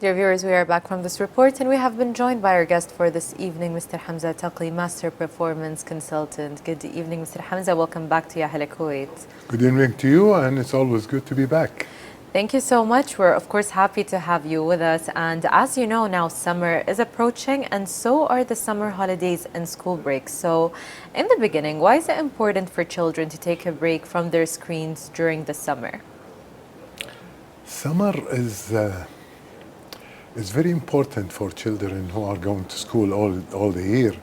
Dear viewers, we are back from this report and we have been joined by our guest for this evening, Mr. Hamza Taqi, Master Performance Consultant. Good evening, Mr. Hamza. Welcome back to Yahya Kuwait. Good evening to you, and it's always good to be back. Thank you so much. We're, of course, happy to have you with us. And as you know, now summer is approaching, and so are the summer holidays and school breaks. So, in the beginning, why is it important for children to take a break from their screens during the summer? Summer is very important for children who are going to school all the year.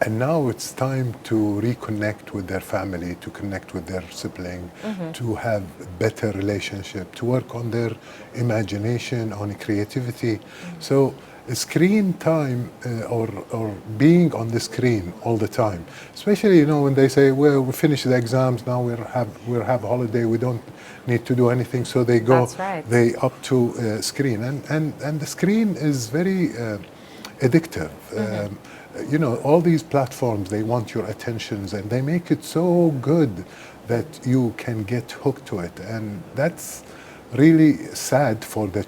And now it's time to reconnect with their family, to connect with their sibling, to have a better relationship, to work on their imagination, on creativity. So screen time or being on the screen all the time, especially when they say, well, we finished the exams, now we'll have holiday, we don't need to do anything, so they go. That's right. They up to screen, and the screen is very addictive. All these platforms, they want your attentions, and they make it so good that you can get hooked to it, and that's really sad for the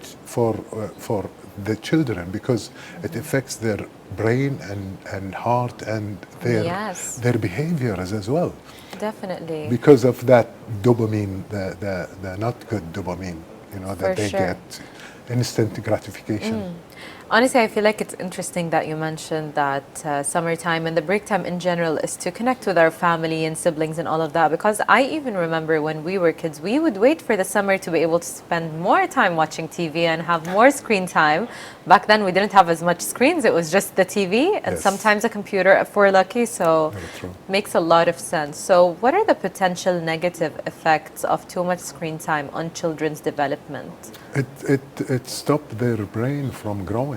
children, because it affects their brain and heart and their behaviors as well. Definitely. Because of that dopamine, the not good dopamine, that they get instant gratification. Honestly, I feel like it's interesting that you mentioned that summertime and the break time in general is to connect with our family and siblings and all of that, because I even remember when we were kids, we would wait for the summer to be able to spend more time watching TV and have more screen time. Back then, we didn't have as much screens. It was just the TV and sometimes a computer if we're lucky, so makes a lot of sense. So what are the potential negative effects of too much screen time on children's development? It stops their brain from growing.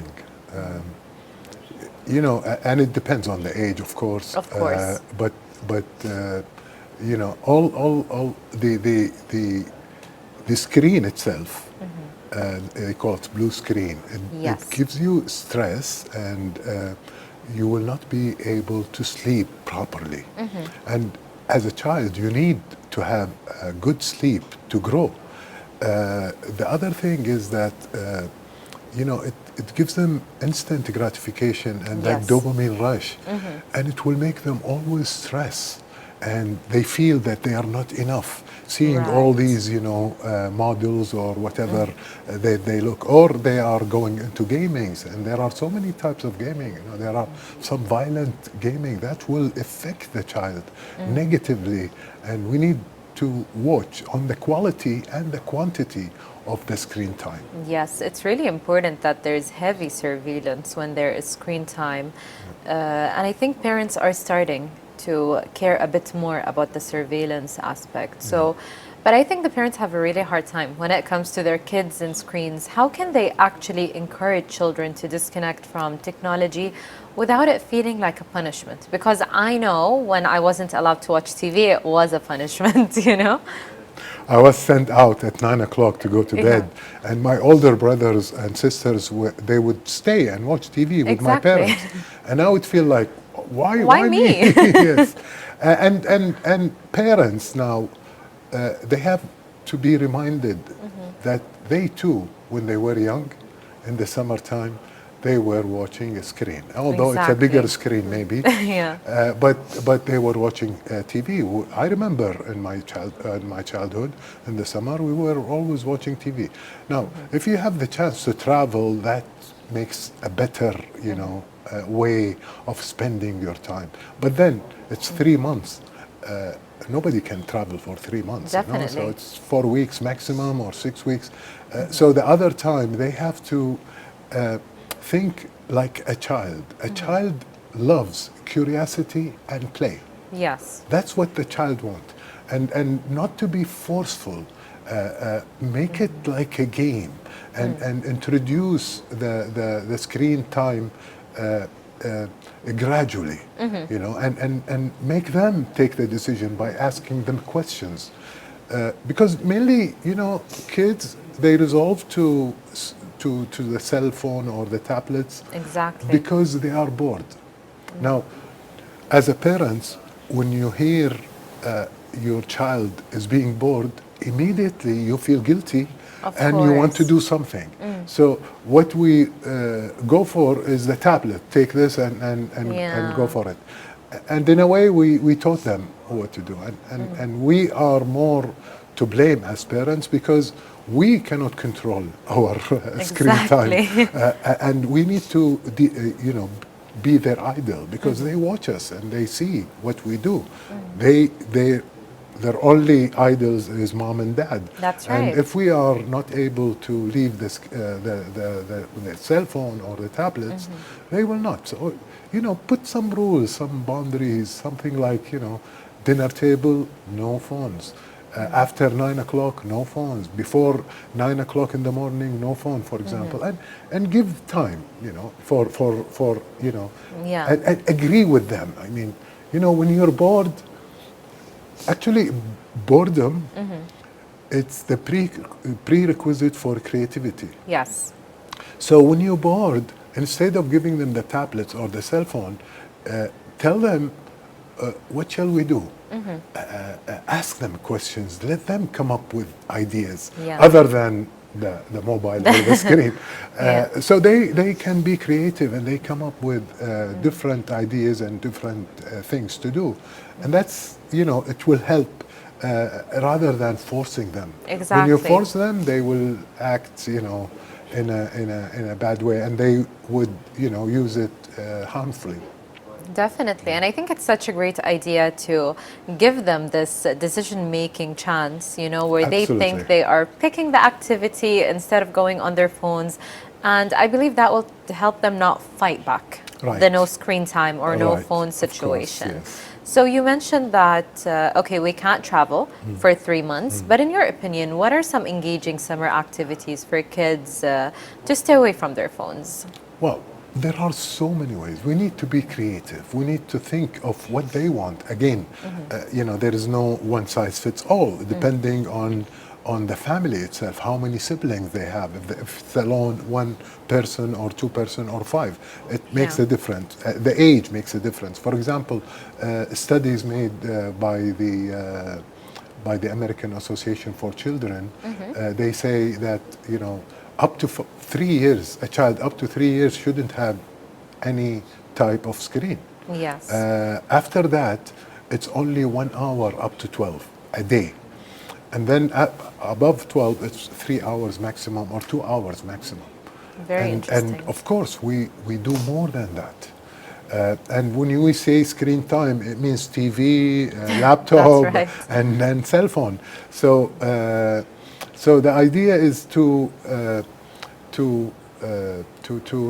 And it depends on the age, of course. Of course. But all the screen itself, they call it blue screen. It gives you stress, and you will not be able to sleep properly. And as a child, you need to have a good sleep to grow. The other thing is that, it gives them instant gratification and that dopamine rush, and it will make them always stress, and they feel that they are not enough. Seeing all these, models or whatever they look, or they are going into gamings, and there are so many types of gaming. There are some violent gaming that will affect the child negatively, and we need to watch on the quality and the quantity of the screen time. Yes, it's really important that there's heavy surveillance when there is screen time. And I think parents are starting to care a bit more about the surveillance aspect. So, but I think the parents have a really hard time when it comes to their kids and screens. How can they actually encourage children to disconnect from technology without it feeling like a punishment? Because I know when I wasn't allowed to watch TV, it was a punishment, I was sent out at 9 o'clock to go to bed, and my older brothers and sisters, they would stay and watch TV with my parents. And I would feel like, why me? Yes. And parents now, they have to be reminded that they too, when they were young, in the summertime, they were watching a screen, although it's a bigger screen maybe. But they were watching TV. I remember in my childhood, in the summer, we were always watching TV. Now, if you have the chance to travel, that makes a better, way of spending your time. But then it's 3 months. Nobody can travel for 3 months. Definitely. So it's 4 weeks maximum or 6 weeks. So the other time they have to think like a child. A child loves curiosity and play. Yes. That's what the child wants. And not to be forceful. Make it like a game, and introduce the screen time gradually, and make them take the decision by asking them questions. Because mainly, kids, they resolve to the cell phone or the tablets because they are bored. Now, as a parent, when you hear your child is being bored, immediately you feel guilty Of and you want to course. do something. So what we go for is the tablet. Take this and go Yeah. for it. And in a way, we taught them what to do. And we are more to blame as parents because we cannot control our screen time. Exactly. And we need to, be their idol because they watch us and they see what we do. They their only idols is mom and dad. That's And right. if we are not able to leave this, the cell phone or the tablets, they will not. So, put some rules, some boundaries, something like, dinner table, no phones. After 9 o'clock, no phones. Before 9 o'clock in the morning, no phone, for example. And give time, for Yeah. and agree with them. I mean, when you're bored, actually, boredom, it's the prerequisite for creativity. Yes. So when you're bored, instead of giving them the tablets or the cell phone, tell them, what shall we do? Ask them questions. Let them come up with ideas Yeah. other than the mobile or the screen. Yeah. So they can be creative and they come up with different ideas and different things to do. And that's, it will help rather than forcing them. When you Exactly. force them, they will act, in a bad way, and they would, use it harmfully. Definitely. And I think it's such a great idea to give them this decision-making chance, where they Absolutely. think they are picking the activity instead of going on their phones. And I believe that will help them not fight back the no Right. screen time or no Right. phone Of course. situation. Yes. So you mentioned that, okay, we can't travel for 3 months, but in your opinion, what are some engaging summer activities for kids to stay away from their phones? Well, there are so many ways. We need to be creative. We need to think of what they want. Again, there is no one size fits all, depending on the family itself, how many siblings they have. If it's alone, one person or two person or five, it makes Yeah. a difference. The age makes a difference. For example, studies made by the American Association for Children, they say that up to 3 years, a child up to 3 years shouldn't have any type of screen. Yes. After that, it's only 1 hour up to 12 a day. And then above 12, it's 3 hours maximum or 2 hours maximum. Very And interesting. of course, we do more than that. And when we say screen time, it means TV, That's laptop, right. and cell phone. So the idea is to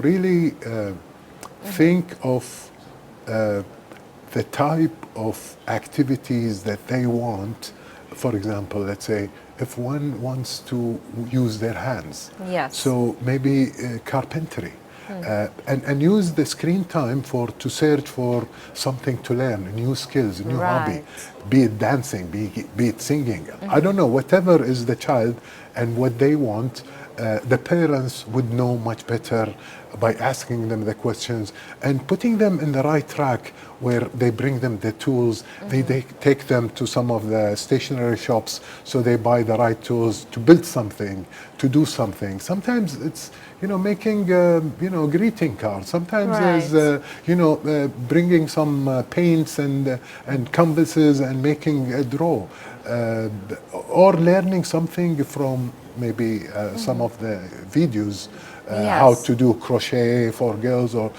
really think of the type of activities that they want. For example, let's say if one wants to use their hands, Yes. so maybe carpentry. And use the screen time to search for something to learn, new skills, a new hobby, Right. be it dancing, be it singing. I don't know, whatever is the child and what they want, the parents would know much better by asking them the questions and putting them in the right track where they bring them the tools, they take them to some of the stationery shops so they buy the right tools to build something, to do something. Sometimes it's, making, greeting cards. Sometimes Right. there's, bringing some paints and canvases and making a draw. Or learning something from maybe some of the videos, how Yes. to do crochet for girls or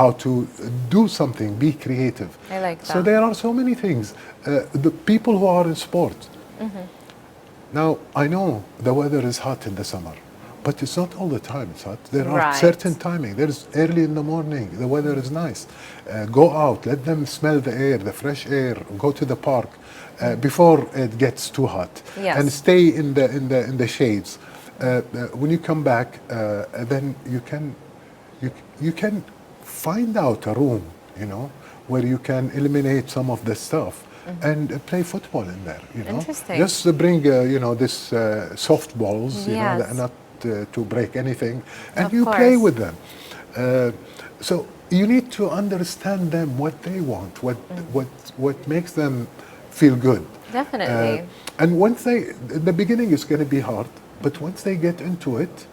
how to do something, be creative. I like So that. there are so many things. The people who are in sport. Now, I know the weather is hot in the summer, but it's not all the time it's hot. There are Right. certain timing. There's early in the morning, the weather is nice. Go out, let them smell the air, the fresh air, go to the park before it gets too hot. Yes. And stay in the shades. When you come back, then you can find out a room, where you can eliminate some of the stuff and play football in there. Interesting. Just bring this soft balls, Yes. that are not to break anything, and Of you play course. with them. So you need to understand them, what they want, what makes them feel good. Definitely. And once the beginning is going to be hard, But once they get into it,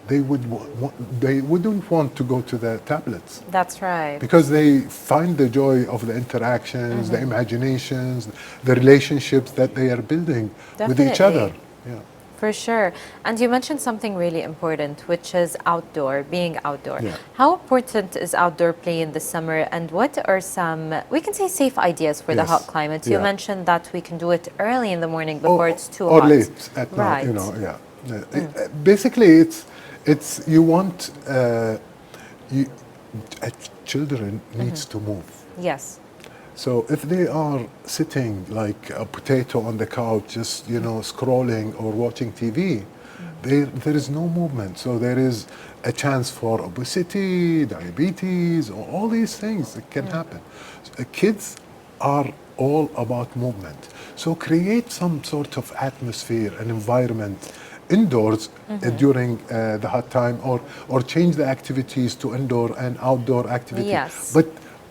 they wouldn't want to go to the tablets That's right. because they find the joy of the interactions, the imaginations, the relationships that they are building with each other. Definitely. Yeah. For sure. And you mentioned something really important, which is outdoor, being outdoor. Yeah. How important is outdoor play in the summer, and what are some, we can say, safe ideas for the hot Yes. climate? You Yeah. mentioned that we can do it early in the morning Or, before it's too or hot. late at night, Right. yeah. Basically, it's you want you, children needs to move. Yes. So if they are sitting like a potato on the couch, just scrolling or watching TV, there is no movement. So there is a chance for obesity, diabetes, or all these things that can happen. So, kids are all about movement. So create some sort of atmosphere and environment indoors during the hot time, or change the activities to indoor and outdoor activity. Yes. But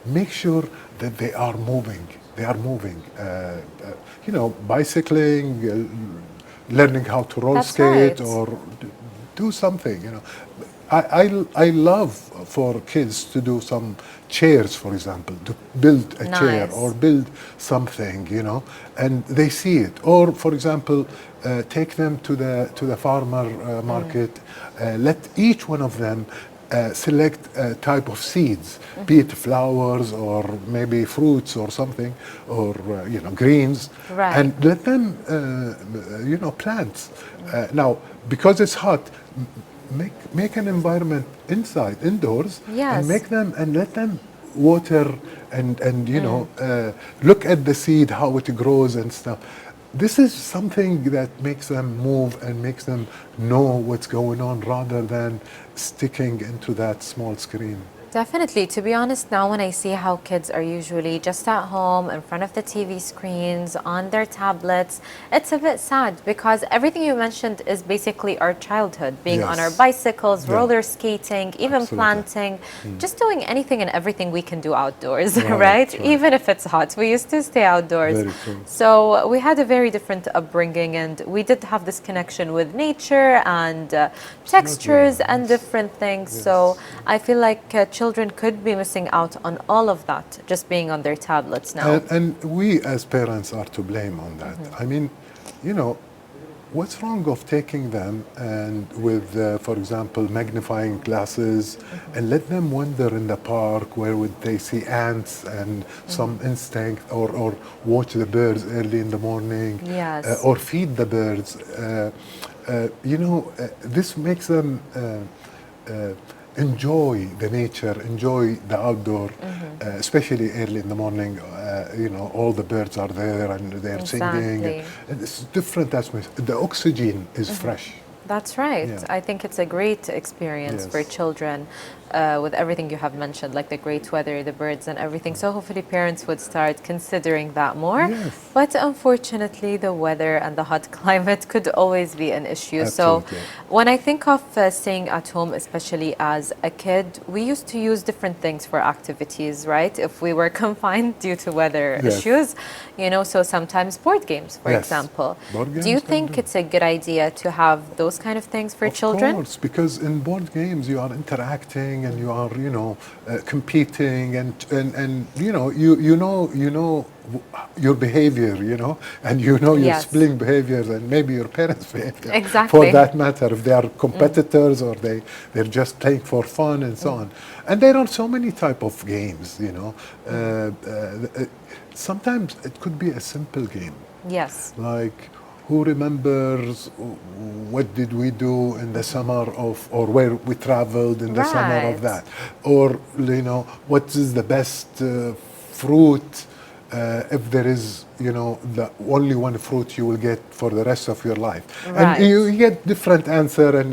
make sure that they are moving. They are moving. Bicycling, learning how to roll That's skate, right. or do something. I love for kids to do some chairs, for example, to build a chair Nice. or build something, and they see it. Or, for example, take them to the farmer market. Let each one of them select a type of seeds, be it flowers or maybe fruits or something, or greens, Right. and let them plant. Now, because it's hot, make an environment indoors, Yes. and let them water and look at the seed, how it grows and stuff. This is something that makes them move and makes them know what's going on, rather than sticking into that small screen. Definitely. To be honest, now when I see how kids are usually just at home in front of the TV screens, on their tablets, it's a bit sad, because everything you mentioned is basically our childhood, being on our Yes. bicycles, Yeah. roller skating, even Absolutely. planting, just doing anything and everything we can do outdoors, Right, right? right. Even if it's hot, we used to stay outdoors. Very true. So we had a very different upbringing, and we did have this connection with nature and textures and Yes. different things. Yes. So I feel like children could be missing out on all of that just being on their tablets now. And we as parents are to blame on that. I mean, what's wrong of taking them and with, for example, magnifying glasses, and let them wander in the park where would they see ants and some instinct, or watch the birds early in the morning, Yes. or feed the birds. This makes them enjoy the nature, enjoy the outdoor, especially early in the morning. All the birds are there and they're singing. Exactly. And it's different atmosphere. The oxygen is fresh. That's right. Yeah. I think it's a great experience Yes. for children, with everything you have mentioned, like the great weather, the birds, and everything. So hopefully parents would start considering that more. Yes. But unfortunately, the weather and the hot climate could always be an issue. Absolutely. So when I think of staying at home, especially as a kid, we used to use different things for activities, right? If we were confined due to weather Yes. issues, so sometimes board games, for Yes. example. Board Do you games can think do. it's a good idea to have those kind of things for children? Of course, because in board games you are interacting and you are, competing, and you know your behavior, and your Yes. spilling behaviors, and maybe your parents' behavior. Exactly. For that matter, if they are competitors or they're just playing for fun and so on. And there are so many type of games, sometimes it could be a simple game. Yes. Like, who remembers what did we do in the summer of, or where we traveled in the summer of Right. that? Or, what is the best fruit, if there is, the only one fruit you will get for the rest of your life. Right. And you get different answer, and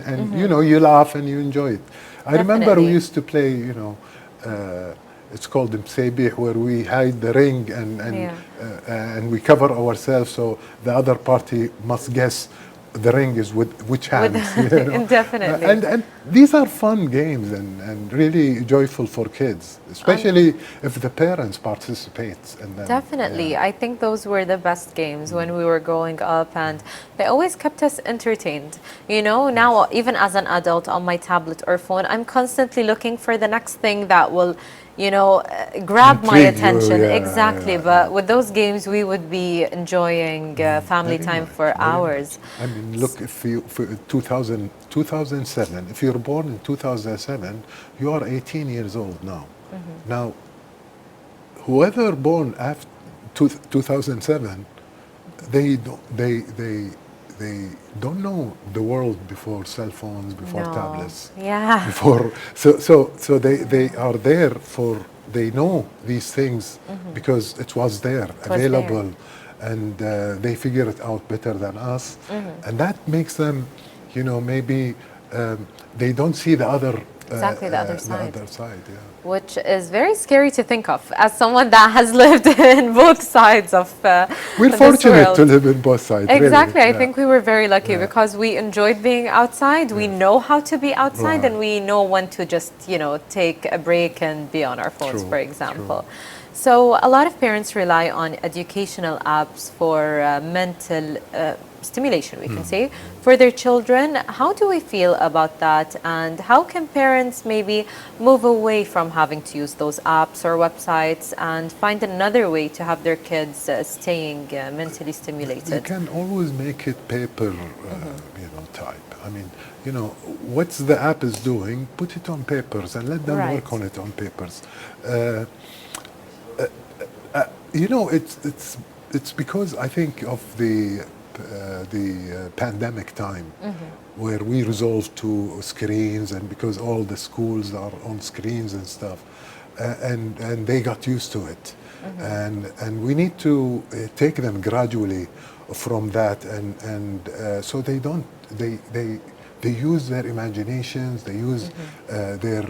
you laugh and you enjoy it. I remember we Definitely. used to play, it's called Msebih, where we hide the ring and Yeah. and we cover ourselves, so the other party must guess the ring is with which hand. Definitely. And these are fun games and really joyful for kids, especially if the parents participate in them. Definitely. I think those were the best games when we were growing up, and they always kept us entertained. Now even as an adult on my tablet or phone, I'm constantly looking for the next thing that will, grab my Intrigue you, attention. yeah, Exactly. But with those games, we would be enjoying family Very time much, for very hours. much. I mean, look, if you, for 2007, if you're born in 2007, you are 18 years old now. Now, whoever born after 2007, they don't know the world before cell phones, before No. tablets, Yeah. before so they are there for, they know these things because it was there, was there. available, and they figure it out better than us, and that makes them, maybe they don't see the other Exactly, the other the side. other side, yeah. Which is very scary to think of as someone that has lived in both sides of We're this fortunate world. to live in both sides. Exactly. Really. I think we were very lucky Yeah. because we enjoyed being outside. We know how to be outside, Right. and we know when to just, take a break and be on our phones, True, for example. So a lot of parents rely on educational apps for mental stimulation, we can say, for their children. How do we feel about that? And how can parents maybe move away from having to use those apps or websites and find another way to have their kids staying mentally You stimulated? can always make it paper, type. I mean, what's the app is doing, put it on papers and let them Right. work on it on papers. It's because I think of the pandemic time, where we resolved to screens, and because all the schools are on screens and stuff, and they got used to it, and we need to take them gradually from that, and so they don't they use their imaginations, they use their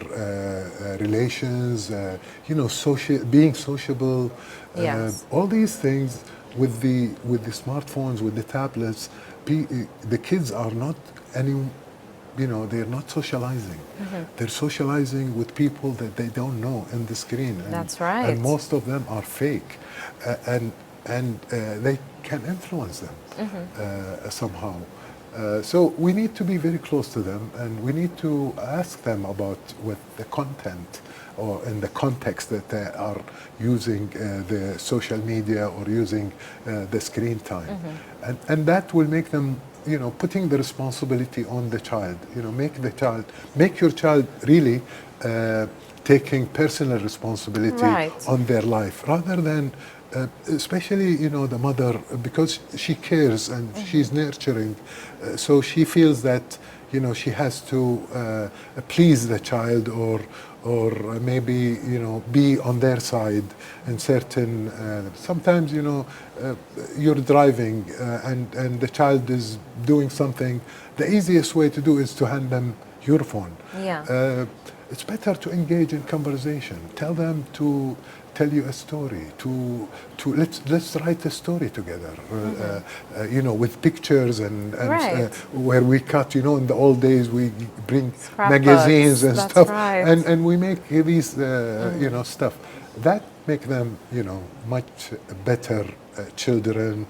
relations, being sociable, Yes. all these things with the smartphones, with the tablets. The kids are not any, they're not socializing. They're socializing with people that they don't know in the screen. And, That's right. And most of them are fake, and they can influence them somehow. So we need to be very close to them, and we need to ask them about what the content or in the context that they are using the social media or using the screen time. And that will make them, putting the responsibility on the child, make your child really taking personal responsibility Right. on their life, rather than especially the mother, because she cares and she's nurturing, so she feels that she has to please the child, or maybe be on their side in certain. Sometimes you're driving and the child is doing something. The easiest way to do is to hand them your phone. Yeah. It's better to engage in conversation. Tell them to tell you a story. To let's write a story together. With pictures and Right. where we cut. In the old days we bring Scrapbooks, magazines and that's stuff, right. and we make these stuff that make them much better children.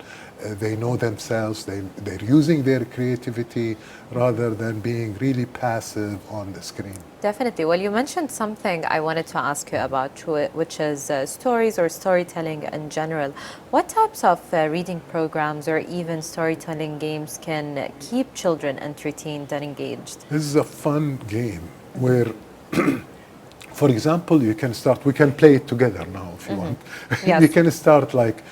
They know themselves. They're using their creativity rather than being really passive on the screen. Definitely. Well, you mentioned something I wanted to ask you about, which is stories or storytelling in general. What types of reading programs or even storytelling games can keep children entertained and engaged? This is a fun game where, for example, we can play it together now if you want. Yes. You can start like,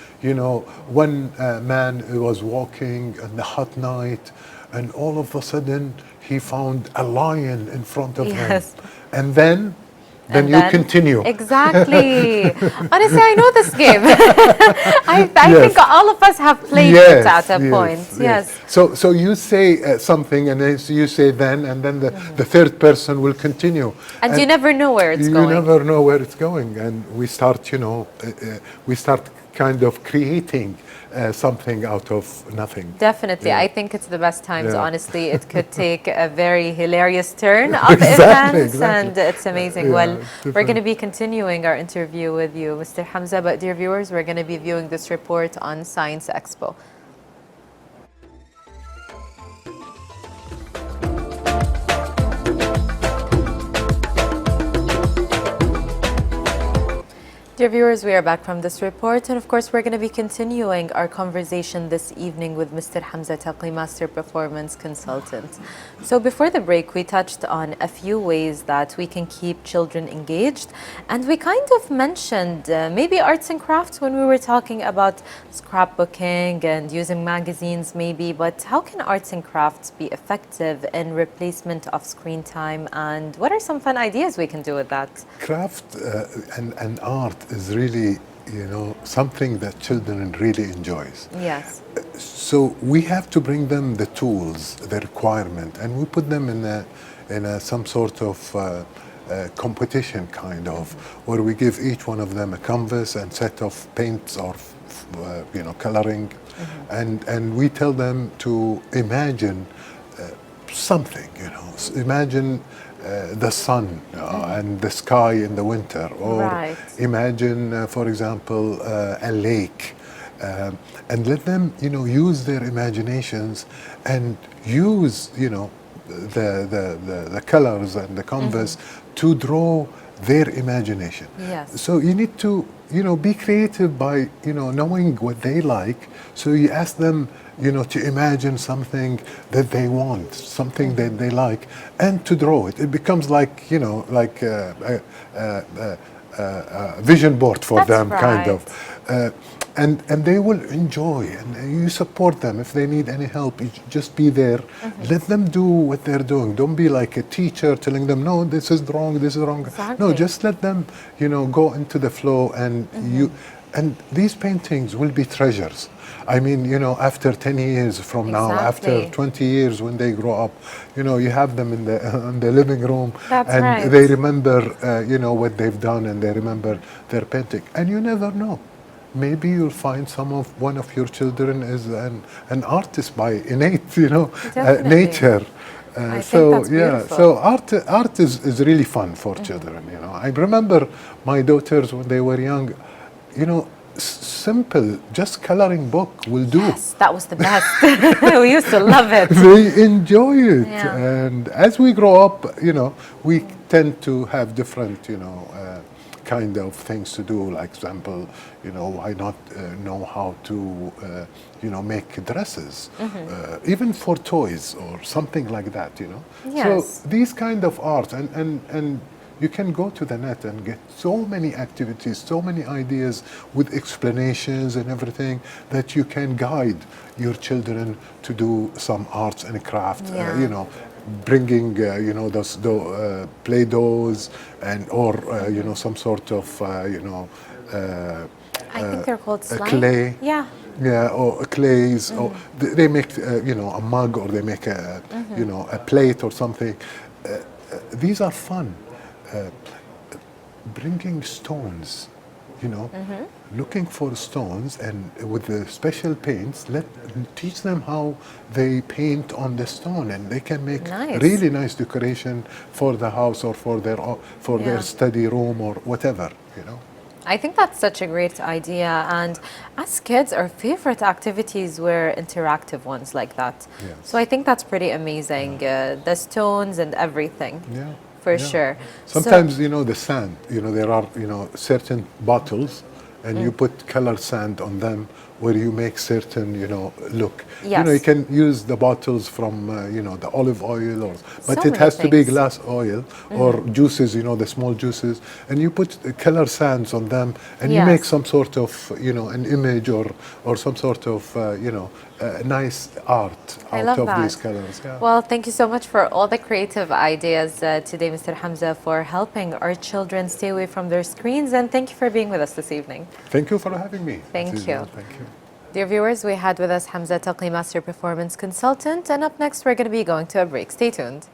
one man was walking in the hot night, and all of a sudden he found a lion in front of Yes. him. And then And you continue. Exactly. Honestly, I know this game. I Yes. think all of us have played it at a point. Yes. So you say something, and then you say then, and then the third person will continue. And you never know where it's you going. never know where it's going, and we start, we start kind of creating something out of nothing. Definitely. Yeah. I think it's the best times, Yeah. honestly. It could take a very hilarious turn of Exactly, events, exactly. and it's amazing. Yeah, Well, we're going different. to be continuing our interview with you, Mr. Hamza, but dear viewers, we're going to be viewing this report on Science Expo. Dear viewers, we are back from this report, and of course we're going to be continuing our conversation this evening with Mr. Hamza Taqi, Master Performance Consultant. So before the break, we touched on a few ways that we can keep children engaged, and we kind of mentioned maybe arts and crafts when we were talking about scrapbooking and using magazines maybe, but how can arts and crafts be effective in replacement of screen time, and what are some fun ideas we can do with that? Craft and art is really, something that children really enjoys. Yes. So we have to bring them the tools, the requirement, and we put them in some sort of competition kind of, where we give each one of them a canvas and set of paints or coloring, and we tell them to imagine something, imagine the sun and the sky in the winter, or Right. imagine, for example, a lake, and let them, use their imaginations and use, the colors and the canvas to draw their imagination. Yes. So you need to, be creative by, knowing what they like. So you ask them, to imagine something that they want, something that they like, and to draw it. It becomes like, like a vision board for That's them, kind right. of. And they will enjoy, and you support them. If they need any help, you just be there. Let them do what they're doing. Don't be like a teacher telling them, no, this is wrong, this is wrong. Exactly. No, just let them, go into the flow, and and these paintings will be treasures. I mean, after 10 years from now, after Exactly. 20 years when they grow up, you have them in the living room, That's and right. they remember, what they've done, and they remember their painting. And you never know. Maybe you'll find one of your children is an artist by innate, Definitely. nature. I So think that's yeah, beautiful. so art is really fun for children. I remember my daughters when they were young. Simple, just coloring book will do. Yes, that was the best. We used to love it. They enjoy it, Yeah. and as we grow up, we tend to have different, kind of things to do. Like example, why not know how to, make dresses, even for toys or something like that. Yes. So these kind of art, and you can go to the net and get so many activities, so many ideas with explanations and everything, that you can guide your children to do some arts and craft. Yeah. Bringing those play-dohs, and or some sort of I think they're called slime. clay. Yeah. Yeah, or clays, or they make a mug, or they make a a plate or something. These are fun. Bringing stones, looking for stones, and with the special paints, teach them how they paint on the stone, and they can make Nice. really nice decoration for the house, or for Yeah. their study room, or whatever. I think that's such a great idea. And as kids, our favorite activities were interactive ones like that. Yes. So I think that's pretty amazing. The stones and everything. Yeah. For Yeah. sure. Sometimes, the sand, there are, certain bottles, and you put color sand on them, where you make certain, look. Yes. You can use the bottles from, the olive oil, but So it many has to be things. glass oil, or juices, the small juices, and you put color sands on them, and you make Yes. some sort of, an image, or some sort of, nice art I out love of that. these colors. Yeah. Well, thank you so much for all the creative ideas today, Mr. Hamza, for helping our children stay away from their screens. And thank you for being with us this evening. Thank you for having me. Thank Aziza. you. Thank you. Dear viewers, we had with us Hamza Taqi, Master Performance Consultant. And up next, we're going to be going to a break. Stay tuned.